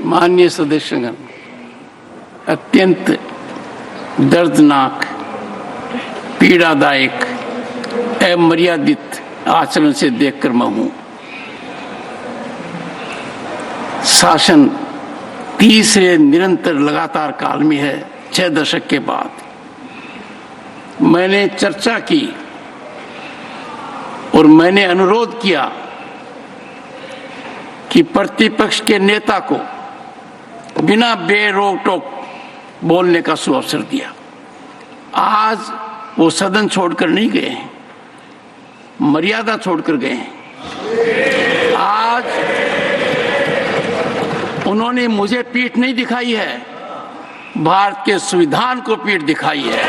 माननीय सदस्यगण, अत्यंत दर्दनाक, पीड़ादायक, अमर्यादित आचरण से देखकर मैं हूं। शासन तीसरे निरंतर लगातार काल में है। 6 दशक के बाद मैंने चर्चा की और मैंने अनुरोध किया कि प्रतिपक्ष के नेता को बिना बेरोक टोक बोलने का सुअवसर दिया। आज वो सदन छोड़कर नहीं गए हैं, मर्यादा छोड़कर गए हैं। आज उन्होंने मुझे पीठ नहीं दिखाई है, भारत के संविधान को पीठ दिखाई है।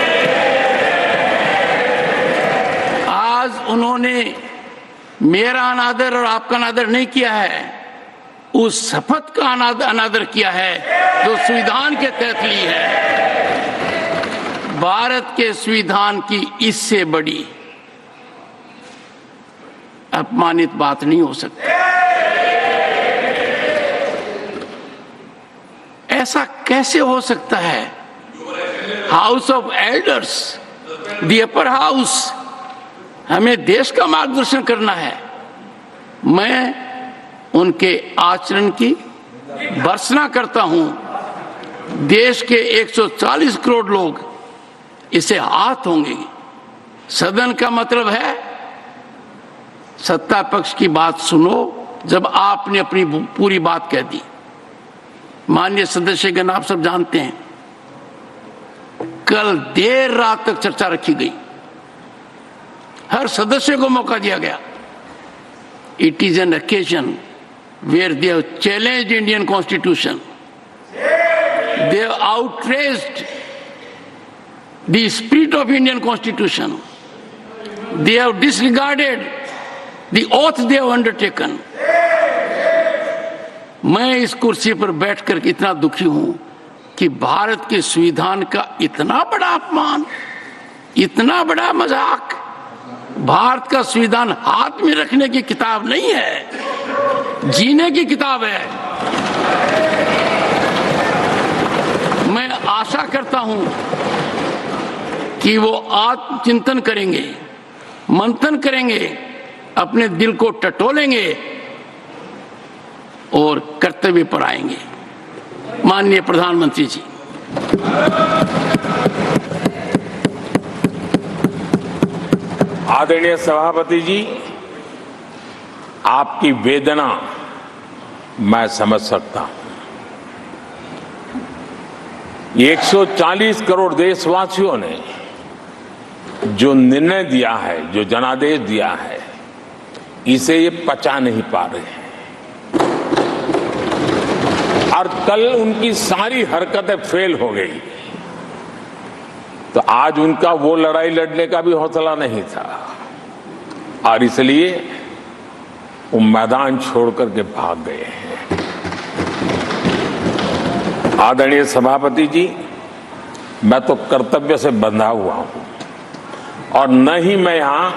आज उन्होंने मेरा अनादर और आपका अनादर नहीं किया है, उस शपथ का अनादर किया है जो संविधान के तहत ली है। भारत के संविधान की इससे बड़ी अपमानित बात नहीं हो सकती। ऐसा कैसे हो सकता है? House of elders, the upper house, हमें देश का मार्गदर्शन करना है। मैं उनके आचरण की भर्त्सना करता हूं। देश के 140 करोड़ लोग इसे हाथ होंगे। सदन का मतलब है सत्ता पक्ष की बात सुनो जब आपने अपनी पूरी बात कह दी। माननीय सदस्यगण, आप सब जानते हैं कल देर रात तक चर्चा रखी गई, हर सदस्य को मौका दिया गया। It is an occasion where they have challenged Indian Constitution, they have outraged the spirit of Indian Constitution, they have disregarded the oath they have undertaken. मैं इस कुर्सी पर बैठकर इतना दुखी हूं कि भारत के संविधान का इतना बड़ा अपमान, इतना बड़ा मजाक। भारत का संविधान हाथ में रखने की किताब नहीं है, जीने की किताब है। मैं आशा करता हूं कि वो आत्मचिंतन करेंगे, मंथन करेंगे, अपने दिल को टटोलेंगे और कर्तव्य पर आएंगे। माननीय प्रधानमंत्री जी, आदरणीय सभापति जी, आपकी वेदना मैं समझ सकता हूं। 140 करोड़ देशवासियों ने जो निर्णय दिया है, जो जनादेश दिया है, इसे ये पचा नहीं पा रहे हैं और कल उनकी सारी हरकतें फेल हो गई। तो आज उनका वो लड़ाई लड़ने का भी हौसला नहीं था और इसलिए वो मैदान छोड़कर के भाग गए हैं। आदरणीय सभापति जी, मैं तो कर्तव्य से बंधा हुआ हूं और न ही मैं यहां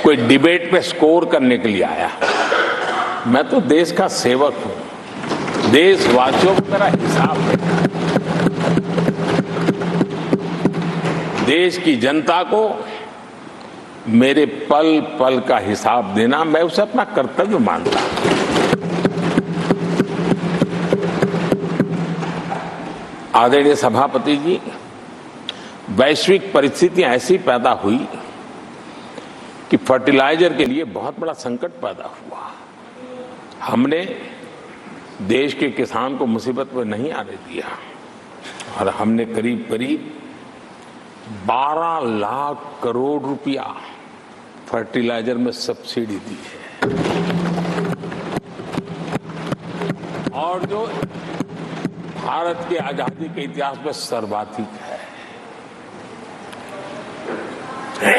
कोई डिबेट पे स्कोर करने के लिए आया। मैं तो देश का सेवक हूं, देशवासियों को मेरा हिसाब है। देश की जनता को मेरे पल पल का हिसाब देना, मैं उसे अपना कर्तव्य मानता हूं। आदरणीय सभापति जी, वैश्विक परिस्थितियां ऐसी पैदा हुई कि फर्टिलाइजर के लिए बहुत बड़ा संकट पैदा हुआ। हमने देश के किसान को मुसीबत में नहीं आने दिया और हमने करीब करीब 12 लाख करोड़ रुपया फर्टिलाइजर में सब्सिडी दी है और जो भारत के आजादी के इतिहास में सर्वाधिक है।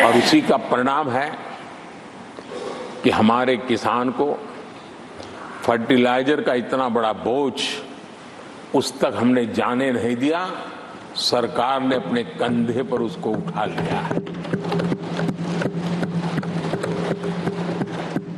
और उसी का परिणाम है कि हमारे किसान को फर्टिलाइजर का इतना बड़ा बोझ उस तक हमने जाने नहीं दिया। सरकार ने अपने कंधे पर उसको उठा लिया है।